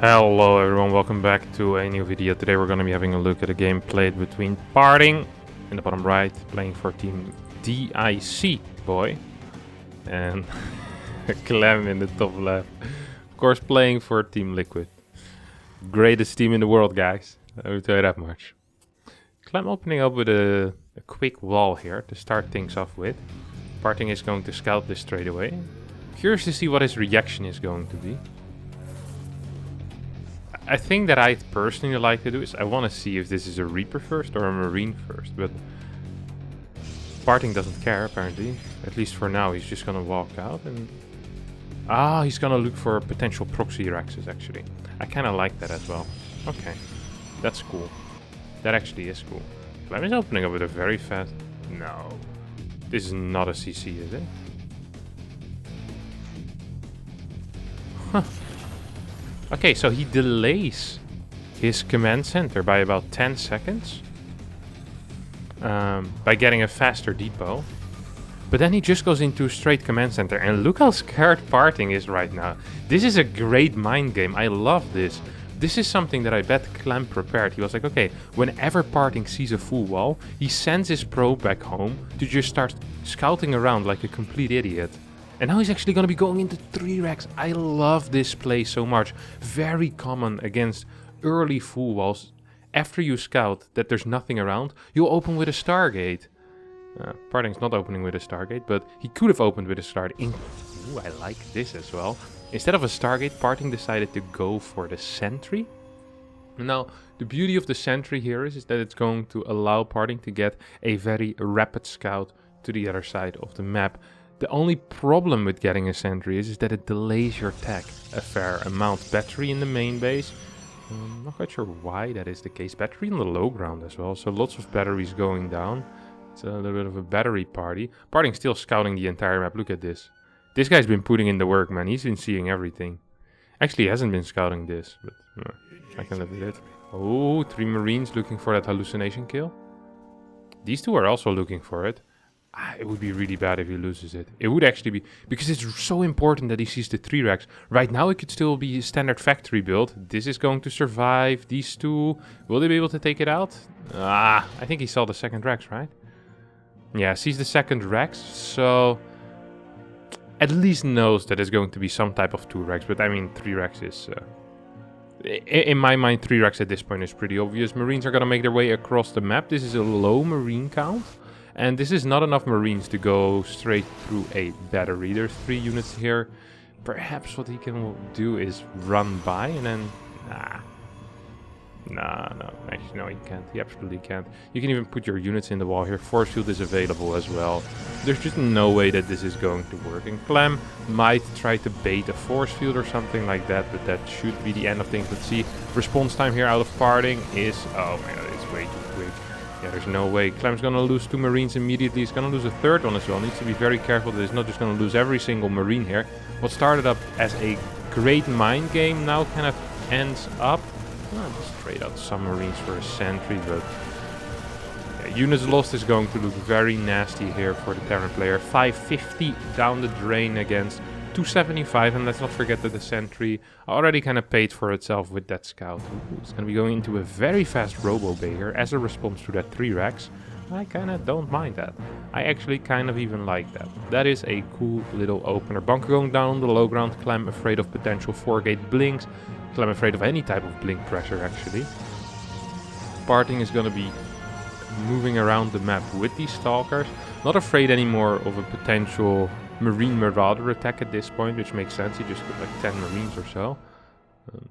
Hello everyone, welcome back to a new video. Today we're going to be having a look at a game played between PartinG in the bottom right, playing for team DIC boy, and Clem in the top left, of course playing for Team Liquid. Greatest team in the world, guys, I will tell you that much. Clem opening up with a quick wall here to start things off with. PartinG is going to scout this straight away. Curious to see what his reaction is going to be. I think that I personally like to do is I want to see if this is a Reaper first or a Marine first, but PartinG doesn't care apparently. At least for now, he's just gonna walk out and he's gonna look for potential proxy Rexes actually. I kind of like that as well. Okay, that's cool. That actually is cool. Clem is opening up with a very fast. No, this is not a CC, is it? Huh. Okay, so he delays his command center by about 10 seconds by getting a faster depot. But then he just goes into straight command center, and look how scared PartinG is right now. This is a great mind game. I love this. This is something that I bet Clem prepared. He was like, okay, whenever PartinG sees a full wall, he sends his probe back home to just start scouting around like a complete idiot. And now he's actually going to be going into 3 racks. I love this play so much. Very common against early full walls. After you scout that there's nothing around, you'll open with a Stargate. PartinG's not opening with a Stargate, but he could have opened with a Stargate. Ooh, I like this as well. Instead of a Stargate, PartinG decided to go for the Sentry. Now, the beauty of the Sentry here is that it's going to allow PartinG to get a very rapid scout to the other side of the map. The only problem with getting a sentry is that it delays your tech a fair amount. Battery in the main base, I'm not quite sure why that is the case. Battery in the low ground as well, so lots of batteries going down. It's a little bit of a battery party. PartinG still scouting the entire map, look at this. This guy's been putting in the work, man, he's been seeing everything. Actually, he hasn't been scouting this, but I can live with it. Oh, 3 Marines looking for that hallucination kill. These 2 are also looking for it. It would be really bad if he loses it. It would actually be, because it's so important that he sees the 3 racks. Right now it could still be a standard factory build. This is going to survive. These 2, will they be able to take it out? I think he saw the second racks, right? Yeah, sees the second racks, so at least knows that it's going to be some type of 2 racks. But I mean, 3 racks is, in my mind, 3 racks at this point is pretty obvious. Marines are going to make their way across the map. This is a low Marine count. And this is not enough Marines to go straight through a battery. There's 3 units here. Perhaps what he can do is run by and then... No. Actually, no, he can't. He absolutely can't. You can even put your units in the wall here. Force field is available as well. There's just no way that this is going to work. And Clem might try to bait a force field or something like that, but that should be the end of things. Let's see. Response time here out of PartinG is... Oh my god, it's way too quick. Yeah, there's no way. Clem's gonna lose 2 Marines immediately. He's gonna lose a 3rd one as well. Needs to be very careful that he's not just gonna lose every single Marine here. What started up as a great mind game now kind of ends up... just trade out some Marines for a sentry, but... Yeah, units lost is going to look very nasty here for the Terran player. 550 down the drain against 275, and let's not forget that the sentry already kind of paid for itself with that scout. Ooh, it's going to be going into a very fast robo bay here as a response to that 3 racks. I kind of don't mind that. I actually kind of even like that. That is a cool little opener. Bunker going down on the low ground. Clem afraid of potential 4-gate blinks. Clem afraid of any type of blink pressure actually. PartinG is going to be moving around the map with these stalkers. Not afraid anymore of a potential Marine Marauder attack at this point, which makes sense. He just got like 10 Marines or so.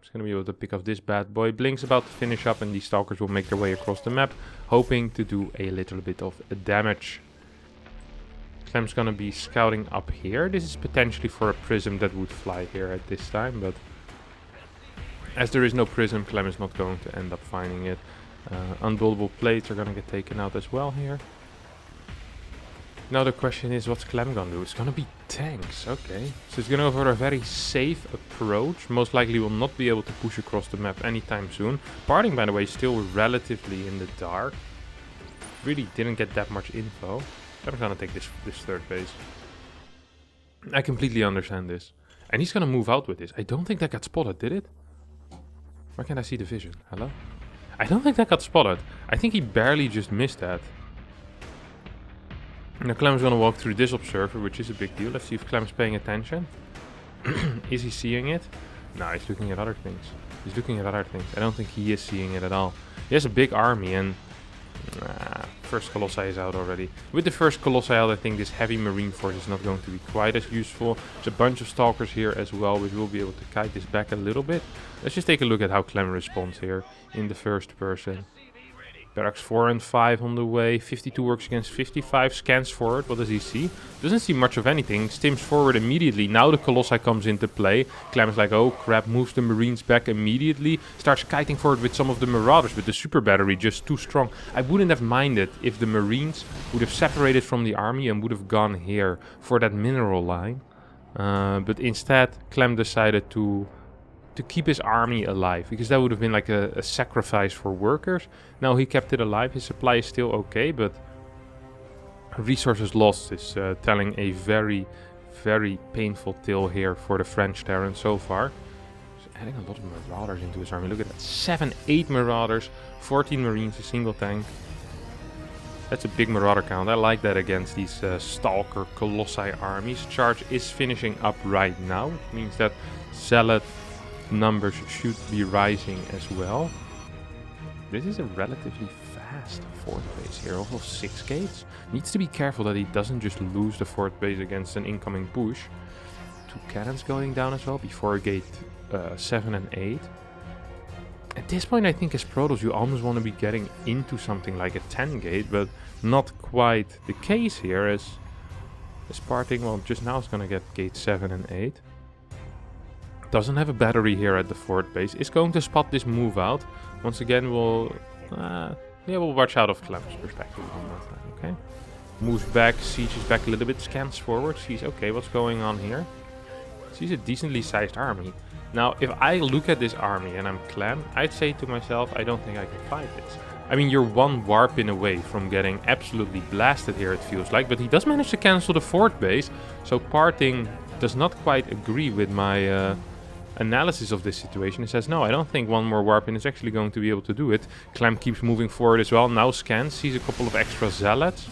He's going to be able to pick up this bad boy. Blink's about to finish up and these stalkers will make their way across the map, hoping to do a little bit of damage. Clem's going to be scouting up here. This is potentially for a prism that would fly here at this time, but as there is no prism, Clem is not going to end up finding it. Unbuildable plates are going to get taken out as well here. Now the question is, what's Clem gonna do? It's gonna be tanks, okay. So it's gonna go for a very safe approach. Most likely will not be able to push across the map anytime soon. PartinG, by the way, is still relatively in the dark. Really didn't get that much info. I'm gonna take this 3rd base. I completely understand this. And he's gonna move out with this. I don't think that got spotted, did it? Why can't I see the vision? Hello? I don't think that got spotted. I think he barely just missed that. Now Clem's gonna walk through this observer, which is a big deal. Let's see if Clem's paying attention. Is he seeing it? No, he's looking at other things. He's looking at other things. I don't think he is seeing it at all. He has a big army and... first Colossi is out already. With the first Colossi out, I think this heavy marine force is not going to be quite as useful. There's a bunch of stalkers here as well, which will be able to kite this back a little bit. Let's just take a look at how Clem responds here in the first person. Barracks 4 and 5 on the way. 52 works against 55. Scans forward. What does he see? Doesn't see much of anything. Stims forward immediately. Now the Colossi comes into play. Clem's like, oh crap, moves the Marines back immediately. Starts kiting forward with some of the Marauders, but the super battery just too strong. I wouldn't have minded if the Marines would have separated from the army and would have gone here for that mineral line. But instead, Clem decided to keep his army alive, because that would have been like a sacrifice for workers. Now he kept it alive. His supply is still okay, but resources lost is telling a very, very painful tale here for the French Terran so far. He's adding a lot of Marauders into his army. Look at that, 7, 8 Marauders, 14 Marines, a single tank. That's a big Marauder count. I like that against these Stalker Colossi armies. Charge is finishing up right now, which means that Zealot numbers should be rising as well. This is a relatively fast fort base here, also 6 gates. Needs to be careful that he doesn't just lose the fort base against an incoming push. 2 cannons going down as well before gate 7 and 8. At this point I think as Protoss you almost want to be getting into something like a 10 gate, but not quite the case here as PartinG, well, just now it's gonna get gate 7 and 8. Doesn't have a battery here at the fort base. Is going to spot this move out. Once again, we'll watch out of Clem's perspective on that. Okay, moves back, sieges back a little bit, scans forward, sees okay, what's going on here. Sees a decently sized army. Now, if I look at this army and I'm Clem, I'd say to myself, I don't think I can fight this. I mean, you're one warp in away from getting absolutely blasted here, it feels like, but he does manage to cancel the fort base, so PartinG does not quite agree with my analysis of this situation. It says, no, I don't think one more warp in is actually going to be able to do it. Clem keeps moving forward as well. Now scans, sees a couple of extra Zealots.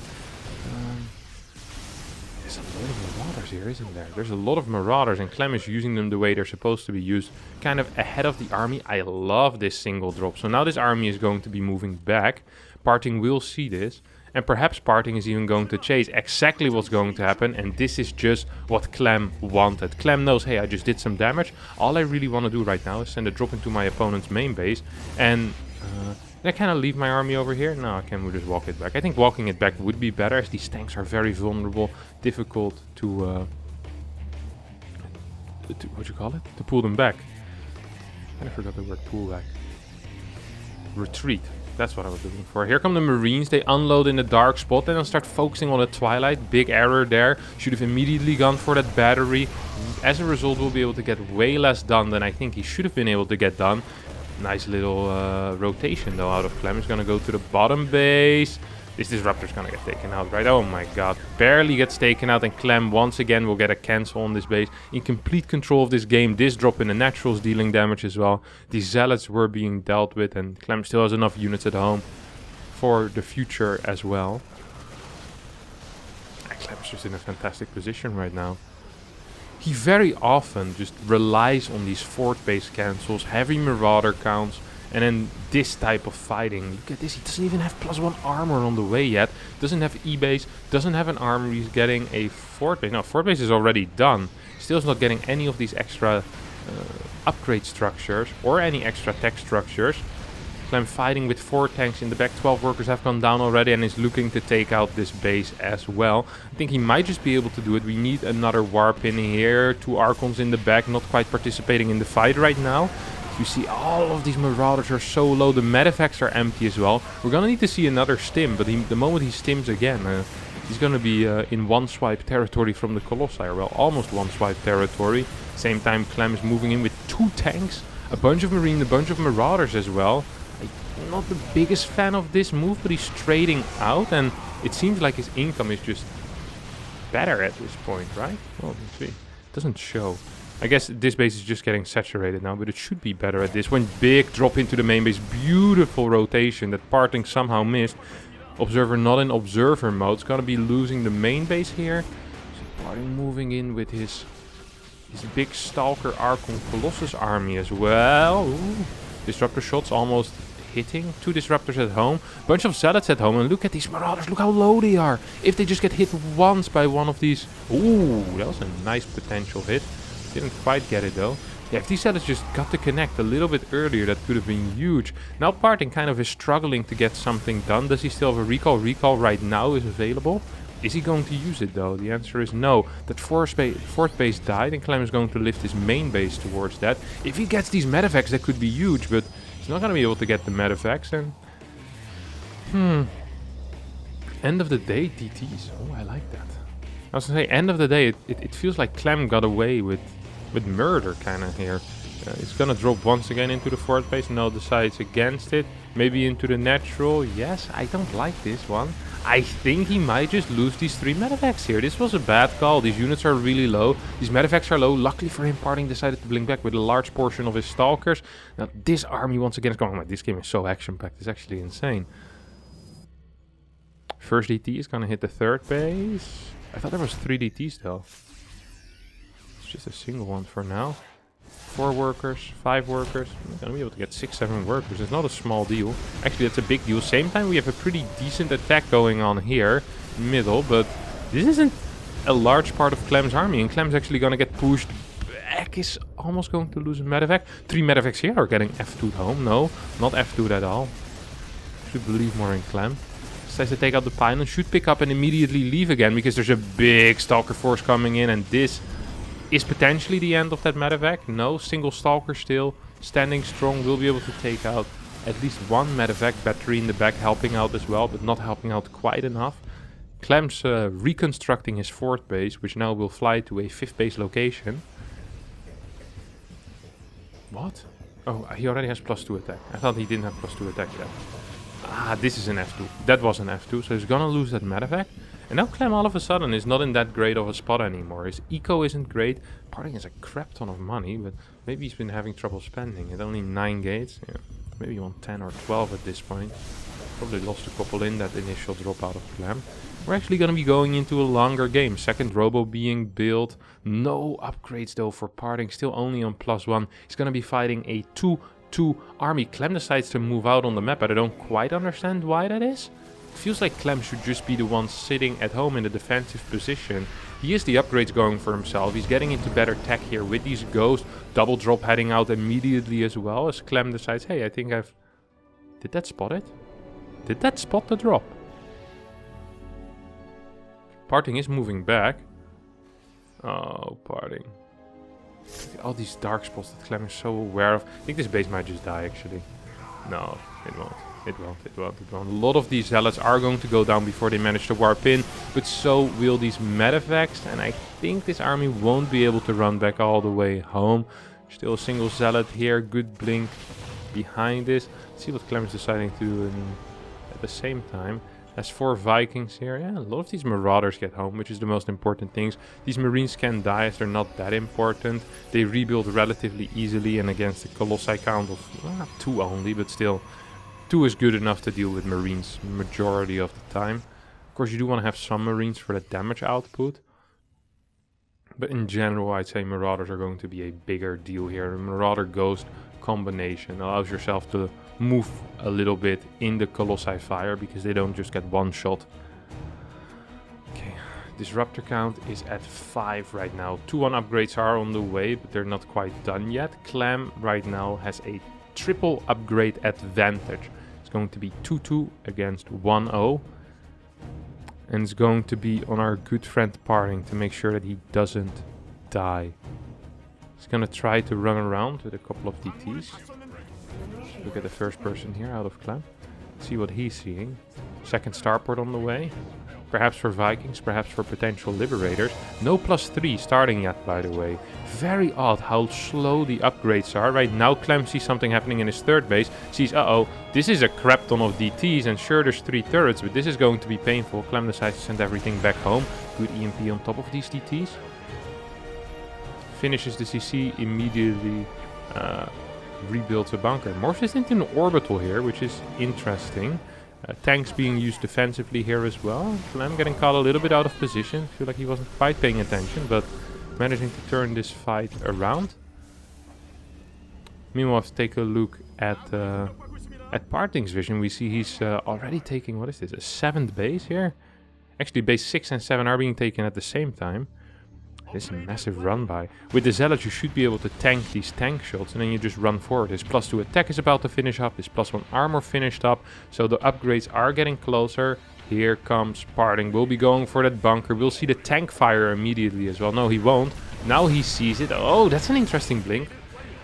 There's a lot of Marauders here, isn't there? There's a lot of Marauders, and Clem is using them the way they're supposed to be used, kind of ahead of the army. I love this single drop. So now this army is going to be moving back. PartinG will see this. And perhaps PartinG is even going to chase exactly what's going to happen. And this is just what Clem wanted. Clem knows, hey, I just did some damage. All I really want to do right now is send a drop into my opponent's main base. And can I kind of leave my army over here? No, I can just walk it back. I think walking it back would be better, as these tanks are very vulnerable. Difficult to what you call it? To pull them back. I forgot the word pull back. Retreat. That's what I was looking for. Here come the Marines. They unload in the dark spot and then start focusing on the Twilight. Big error there. Should have immediately gone for that battery. As a result, we'll be able to get way less done than I think he should have been able to get done. Nice little rotation though out of Clem. He's going to go to the bottom base. This Disruptor's going to get taken out, right? Oh my god. Barely gets taken out, and Clem once again will get a cancel on this base. In complete control of this game. This drop in the Naturals dealing damage as well. These Zealots were being dealt with, and Clem still has enough units at home for the future as well. And Clem's just in a fantastic position right now. He very often just relies on these fort base cancels, heavy Marauder counts, and then this type of fighting. Look at this, he doesn't even have +1 armor on the way yet. Doesn't have E-base, doesn't have an armor. He's getting a fort base. No, fort base is already done. Still is not getting any of these extra upgrade structures or any extra tech structures. Clem fighting with 4 tanks in the back. 12 workers have gone down already and is looking to take out this base as well. I think he might just be able to do it. We need another warp in here. 2 Archons in the back, not quite participating in the fight right now. You see all of these Marauders are so low. The medevacts are empty as well. We're going to need to see another stim, but the moment he stims again, he's going to be in one swipe territory from the Colossi. Well, almost one swipe territory. Same time, Clem is moving in with 2 tanks, a bunch of Marine, a bunch of Marauders as well. I'm not the biggest fan of this move, but he's trading out, and it seems like his income is just better at this point, right? Well, let's see. It doesn't show. I guess this base is just getting saturated now, but it should be better at this. When big drop into the main base, beautiful rotation that PartinG somehow missed. Observer not in observer mode. It's gonna be losing the main base here. So PartinG moving in with his big Stalker Archon Colossus army as well. Ooh. Disruptor shots almost hitting. 2 disruptors at home. Bunch of zealots at home. And look at these marauders. Look how low they are. If they just get hit once by one of these. Ooh, that was a nice potential hit. Didn't quite get it though. Yeah, if these zealots just got to connect a little bit earlier, that could have been huge. Now PartinG kind of is struggling to get something done. Does he still have a recall? Recall right now is available. Is he going to use it though? The answer is no. That fourth base died and Clem is going to lift his main base towards that. If he gets these medevacs, that could be huge, but he's not going to be able to get the medevacs. And end of the day, DTs. Oh, I like that. I was going to say, end of the day, it feels like Clem got away with murder kind of here. It's going to drop once again into the fourth base. No, decides against it. Maybe into the natural. Yes, I don't like this one. I think he might just lose these 3 medevacs here. This was a bad call. These units are really low. These medevacs are low. Luckily for him, PartinG decided to blink back with a large portion of his stalkers. Now this army once again is going, oh, this game is so action-packed. It's actually insane. First DT is going to hit the third base. I thought there was 3 DTs though. It's just a single one for now. 4 workers, 5 workers. We're gonna be able to get 6, 7 workers. It's not a small deal. Actually, that's a big deal. Same time, we have a pretty decent attack going on here, middle, but this isn't a large part of Clem's army, and Clem's actually gonna get pushed back. Is almost going to lose a medevac. 3 medevacs here are getting F2'd home. No, not F2'd at all. Should believe more in Clem. Decides to take out the pylon, should pick up and immediately leave again because there's a big Stalker force coming in, and this is potentially the end of that medevac. No, single Stalker still standing strong, will be able to take out at least 1 medevac. Battery in the back helping out as well, but not helping out quite enough. Clem's reconstructing his 4th base, which now will fly to a 5th base location. What? Oh, he already has +2 attack. I thought he didn't have +2 attack yet. Ah, this is an F2. That was an F2, so he's gonna lose that medevac. And now Clem all of a sudden is not in that great of a spot anymore. His eco isn't great. PartinG has a crap ton of money, but maybe he's been having trouble spending it. Only 9 gates. Yeah, maybe on 10 or 12 at this point. Probably lost a couple in that initial drop out of Clem. We're actually going to be going into a longer game. Second robo being built. No upgrades though for PartinG. Still only on +1. He's going to be fighting a 2-2 army. Clem decides to move out on the map, but I don't quite understand why that is. It feels like Clem should just be the one sitting at home in a defensive position. He is the upgrades going for himself. He's getting into better tech here with these ghosts. Double drop heading out immediately as well as Clem decides, hey, I think I've... Did that spot it? Did that spot the drop? PartinG is moving back. Oh, PartinG. All these dark spots that Clem is so aware of. I think this base might just die actually. No, it won't. It won't. A lot of these zealots are going to go down before they manage to warp in, but so will these medevacs, and I think this army won't be able to run back all the way home. Still a single zealot here, good blink behind this. Let's see what Clem is deciding to do at the same time. Has 4 Vikings here. Yeah, a lot of these Marauders get home, which is the most important things. These Marines can die as they're not that important. They rebuild relatively easily, and against the Colossi count of 2 only, but still 2 is good enough to deal with Marines majority of the time. Of course, you do want to have some Marines for the damage output. But in general, I'd say Marauders are going to be a bigger deal here. A Marauder Ghost combination allows yourself to move a little bit in the Colossi fire because they don't just get 1 shot. Okay, Disruptor count is at 5 right now. 2-1 upgrades are on the way, but they're not quite done yet. Clem right now has a triple upgrade advantage. It's going to be 2-2 against 1-0. And it's going to be on our good friend PartinG to make sure that he doesn't die. He's going to try to run around with a couple of DTs. Look at the first person here out of Clem. See what he's seeing. Second starport on the way. Perhaps for Vikings, perhaps for potential Liberators. No +3 starting yet, by the way. Very odd how slow the upgrades are. Right now Clem sees something happening in his 3rd base. Sees, uh-oh, this is a crap ton of DTs, and sure there's 3 turrets, but this is going to be painful. Clem decides to send everything back home. Good EMP on top of these DTs. finishes the CC, immediately rebuilds a bunker. Morphs this into an orbital here, which is interesting. Tanks being used defensively here as well. Clem getting caught a little bit out of position. Feel like he wasn't quite paying attention, but managing to turn this fight around. Meanwhile, let's take a look at PartinG's vision. We see he's already taking, what is this, a 7th base here? Actually, base 6 and 7 are being taken at the same time. This is a massive run by. With the Zealots, you should be able to tank these tank shots, and then you just run forward. His +2 attack is about to finish up. His +1 armor finished up. So the upgrades are getting closer. Here comes PartinG. We'll be going for that bunker. We'll see the tank fire immediately as well. No, he won't. Now he sees it. Oh, that's an interesting blink.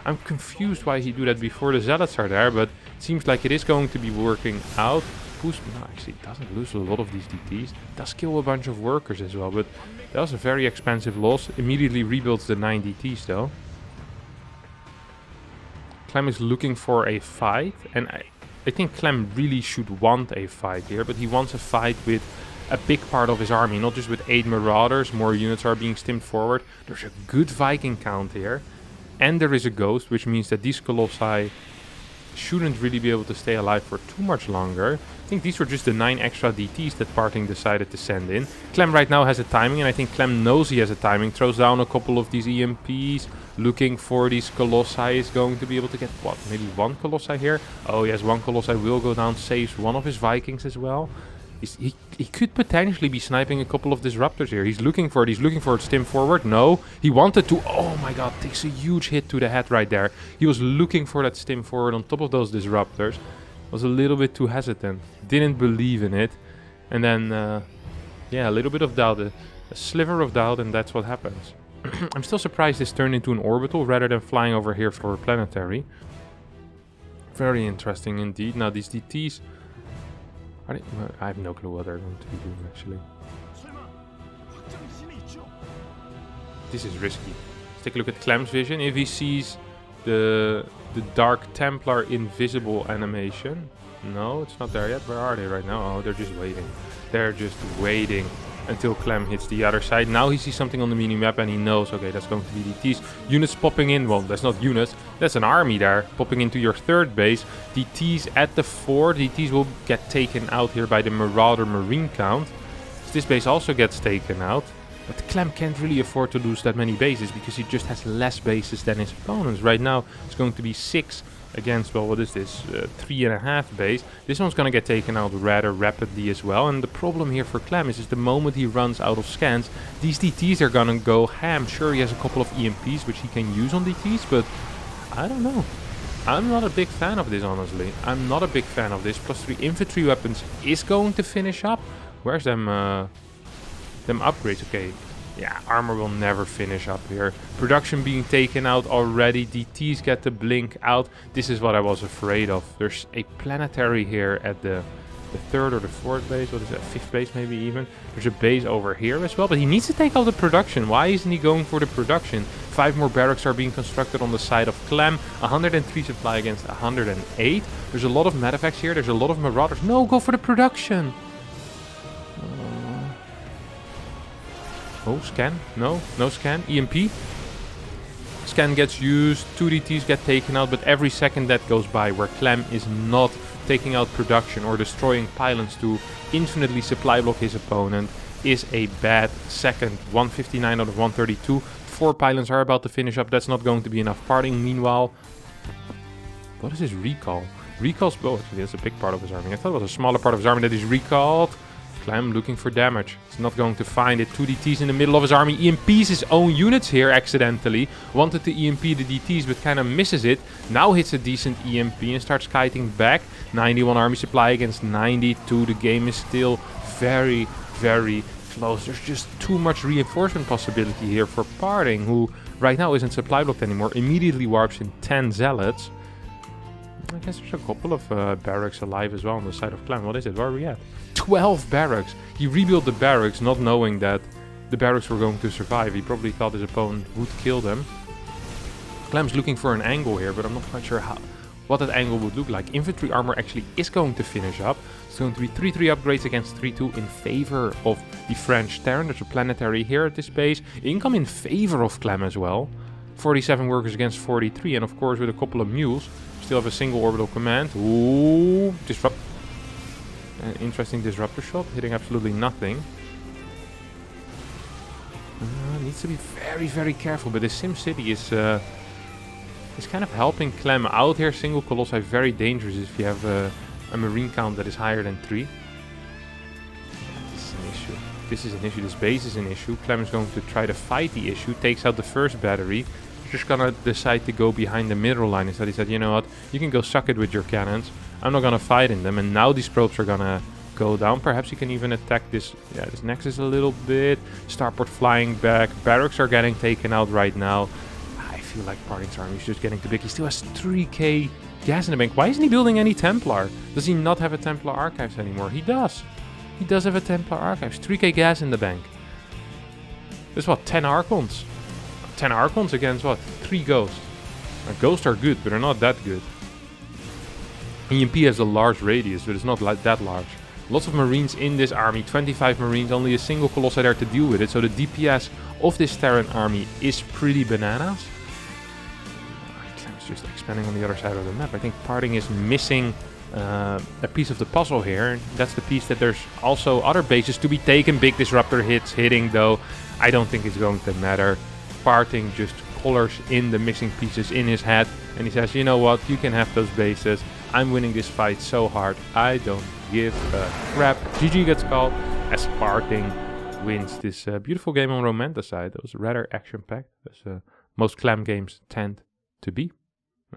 I'm confused why he do that before the Zealots are there, but it seems like it is going to be working out. No, actually, it doesn't lose a lot of these DTs. It does kill a bunch of workers as well, but that was a very expensive loss. Immediately rebuilds the 9 DTs though. Clem is looking for a fight, and I think Clem really should want a fight here, but he wants a fight with a big part of his army, not just with 8 Marauders. More units are being stimmed forward. There's a good Viking count here, and there is a Ghost, which means that these Colossi shouldn't really be able to stay alive for too much longer. I think these were just the 9 extra DTs that PartinG decided to send in. Clem right now has a timing, and I think Clem knows he has a timing. Throws down a couple of these EMPs, looking for these Colossi. Is going to be able to get, what, maybe 1 Colossi here? Oh yes, 1 Colossi will go down, saves one of his Vikings as well. He could potentially be sniping a couple of Disruptors here. He's looking for it. Stim forward. No, he wanted to. Oh my god, takes a huge hit to the head right there. He was looking for that stim forward on top of those Disruptors. Was a little bit too hesitant. Didn't believe in it. And then, yeah, a little bit of doubt. A sliver of doubt, and that's what happens. I'm still surprised this turned into an orbital rather than flying over here for a planetary. Very interesting indeed. Now these DTs... I have no clue what they're going to be doing actually. This is risky. Let's take a look at Clem's vision. If he sees the Dark Templar invisible animation. No, it's not there yet. Where are they right now? Oh, they're just waiting. They're just waiting until Clem hits the other side. Now he sees something on the mini-map and he knows, okay, that's going to be DTs. Units popping in. Well, that's not units. That's an army there popping into your 3rd base. DTs at the 4. DTs will get taken out here by the Marauder Marine count. This base also gets taken out. But Clem can't really afford to lose that many bases because he just has less bases than his opponents. Right now, it's going to be 6 against, well, what is this? 3.5 base. This one's going to get taken out rather rapidly as well. And the problem here for Clem is the moment he runs out of scans, these DTs are going to go ham. Sure, he has a couple of EMPs which he can use on DTs, but I don't know. I'm not a big fan of this, honestly. I'm not a big fan of this. +3 infantry weapons is going to finish up. Where's them upgrades? Okay. Yeah, armor will never finish up here. Production being taken out already. DTs get to blink out. This is what I was afraid of. There's a planetary here at the 3rd or the 4th base. What is that? 5th base maybe even. There's a base over here as well. But he needs to take out the production. Why isn't he going for the production? 5 more barracks are being constructed on the side of Clem. 103 supply against 108. There's a lot of medevacs here. There's a lot of Marauders. No, go for the production. Oh, scan. No, no scan. EMP. Scan gets used. 2 DTs get taken out, but every second that goes by where Clem is not taking out production or destroying pylons to infinitely supply block his opponent is a bad second. 159 out of 132. 4 pylons are about to finish up. That's not going to be enough. PartinG, meanwhile... What is his recall? Recall's... Oh, actually, that's a big part of his army. I thought it was a smaller part of his army that is recalled. Clem looking for damage. He's not going to find it. 2 DTs in the middle of his army. EMPs his own units here accidentally. Wanted to EMP the DTs but kind of misses it. Now hits a decent EMP and starts kiting back. 91 army supply against 92. The game is still very, very close. There's just too much reinforcement possibility here for PartinG, who right now isn't supply blocked anymore. Immediately warps in 10 Zealots. I guess there's a couple of barracks alive as well on the side of Clem. What is it? Where are we at? 12 barracks. He rebuilt the barracks not knowing that the barracks were going to survive. He probably thought his opponent would kill them. Clem's looking for an angle here, but I'm not quite sure what that angle would look like. Infantry armor actually is going to finish up. It's going to be 3-3 upgrades against 3-2 in favor of the French Terran. There's a planetary here at this base. Income in favor of Clem as well. 47 workers against 43, and of course with a couple of mules, still have a single orbital command. Ooh, disrupt. An interesting disruptor shot, hitting absolutely nothing. Needs to be very, very careful, but the SimCity is kind of helping Clem out here. Single Colossi very dangerous if you have a marine count that is higher than 3. This is an issue. This is an issue. This base is an issue. Clem is going to try to fight the issue, takes out the first battery. Just gonna decide to go behind the middle line instead. He said, you know what, you can go suck it with your cannons. I'm not gonna fight in them, and now these probes are gonna go down. Perhaps you can even attack this, this Nexus a little bit. Starport flying back. Barracks are getting taken out right now. I feel like PartinG's army is just getting too big. He still has 3k gas in the bank. Why isn't he building any Templar? Does he not have a Templar Archives anymore? He does. He does have a Templar Archives. 3k gas in the bank. That's what, 10 Archons? 10 Archons against what? 3 Ghosts. Ghosts are good, but they're not that good. EMP has a large radius, but it's not like that large. Lots of Marines in this army, 25 Marines, only a single Colossi there to deal with it. So the DPS of this Terran army is pretty bananas. Clem's just expanding on the other side of the map. I think PartinG is missing a piece of the puzzle here. That's the piece that there's also other bases to be taken. Big disruptor hits hitting though. I don't think it's going to matter. PartinG just colors in the missing pieces in his head, and he says, you know what, you can have those bases. I'm winning this fight so hard, I don't give a crap. GG gets called as PartinG wins this beautiful game on Romanticide. That was rather action-packed, as most Clem games tend to be.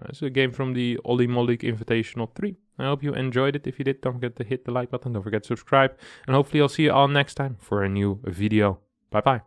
It's a game from the Ollie Mollik Invitational 3. I hope you enjoyed it. If you did, don't forget to hit the like button, don't forget to subscribe, and hopefully I'll see you all next time for a new video. Bye bye.